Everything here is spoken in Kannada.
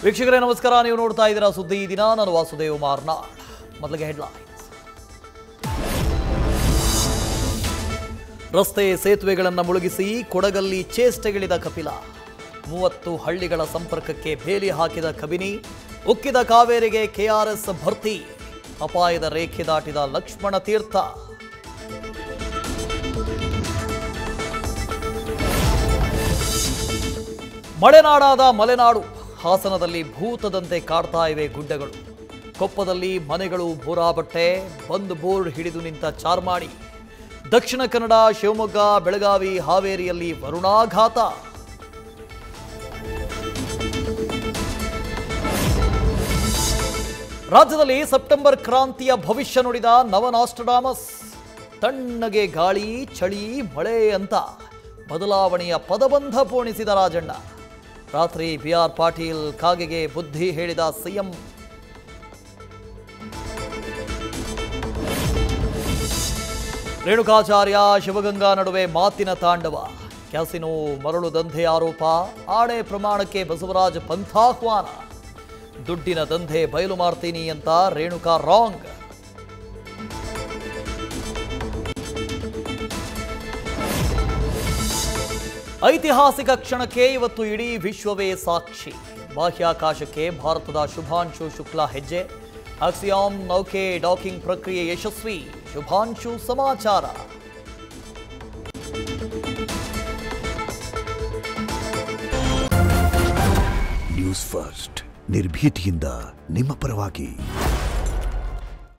ವೀಕ್ಷಕರೇ ನಮಸ್ಕಾರ, ನೀವು ನೋಡ್ತಾ ಇದ್ದೀರಾ ಸುದ್ದಿ ಈ ದಿನ. ನಾನು ವಾಸುದೇವ್ ಮಾರ್ನಾಡ್. ಮೊದಲಿಗೆ ಹೆಡ್ಲೈನ್ಸ್. ರಸ್ತೆ ಸೇತುವೆಗಳನ್ನು ಮುಳುಗಿಸಿ ಕೊಡಗಲ್ಲಿ ಚೇಷ್ಟೆಗಿಳಿದ ಕಪಿಲ. 30 ಹಳ್ಳಿಗಳ ಸಂಪರ್ಕಕ್ಕೆ ಬೇಲಿ ಹಾಕಿದ ಕಬಿನಿ. ಉಕ್ಕಿದ ಕಾವೇರಿಗೆ ಕೆಆರ್ಎಸ್ ಭರ್ತಿ. ಅಪಾಯದ ರೇಖೆ ದಾಟಿದ ಲಕ್ಷ್ಮಣ ತೀರ್ಥ. ಮಳೆನಾಡಾದ ಮಲೆನಾಡು. ಹಾಸನದಲ್ಲಿ ಭೂತದಂತೆ ಕಾಡ್ತಾ ಇವೆ ಗುಡ್ಡಗಳು. ಕೊಪ್ಪದಲ್ಲಿ ಮನೆಗಳು ಬೋರಾಬಟ್ಟೆ. ಬಂದ್ ಬೋರ್ಡ್ ಹಿಡಿದು ನಿಂತ ಚಾರ್ಮಾಡಿ. ದಕ್ಷಿಣ ಕನ್ನಡ, ಶಿವಮೊಗ್ಗ, ಬೆಳಗಾವಿ, ಹಾವೇರಿಯಲ್ಲಿ ವರುಣಾಘಾತ. ರಾಜ್ಯದಲ್ಲಿ ಸೆಪ್ಟೆಂಬರ್ ಕ್ರಾಂತಿಯ ಭವಿಷ್ಯ ನುಡಿದ ನವನಾಸ್ಟ್ರಡಾಮಸ್. ತಣ್ಣಗೆ ಗಾಳಿ, ಚಳಿ, ಮಳೆ ಅಂತ ಬದಲಾವಣೆಯ ಪದಬಂಧ ಪೋಣಿಸಿದ ರಾಜಣ್ಣ. ರಾತ್ರಿ ಬಿಆರ್ ಪಾಟೀಲ್ ಕಾಗೆಗೆ ಬುದ್ಧಿ ಹೇಳಿದ ಸಿಎಂ. ರೇಣುಕಾಚಾರ್ಯ ಶಿವಗಂಗಾ ನಡುವೆ ಮಾತಿನ ತಾಂಡವ. ಕ್ಯಾಸಿನೋ ಮರಳು ದಂಧೆ ಆರೋಪ. ಆಣೆ ಪ್ರಮಾಣಕ್ಕೆ ಬಸವರಾಜ್ ಪಂಥಾಹ್ವಾನ. ದುಡ್ಡಿನ ದಂಧೆ ಬಯಲು ಮಾಡ್ತೀನಿ ಅಂತ ರೇಣುಕಾ ರಾಂಗ್. ಐತಿಹಾಸಿಕ ಕ್ಷಣಕ್ಕೆ ಇವತ್ತು ಇಡೀ ವಿಶ್ವವೇ ಸಾಕ್ಷಿ. ಬಾಹ್ಯಾಕಾಶಕ್ಕೆ ಭಾರತದ ಶುಭಾಂಶು ಶುಕ್ಲಾ ಹೆಜ್ಜೆ. ಆಕ್ಸಿಯಾಮ್ ನೌಕೆ ಡಾಕಿಂಗ್ ಪ್ರಕ್ರಿಯೆ ಯಶಸ್ವಿ. ಶುಭಾಂಶು ಸಮಾಚಾರ. ನ್ಯೂಸ್ ಫಸ್ಟ್, ನಿರ್ಭೀತಿಯಿಂದ ನಿಮ್ಮ ಪರವಾಗಿ.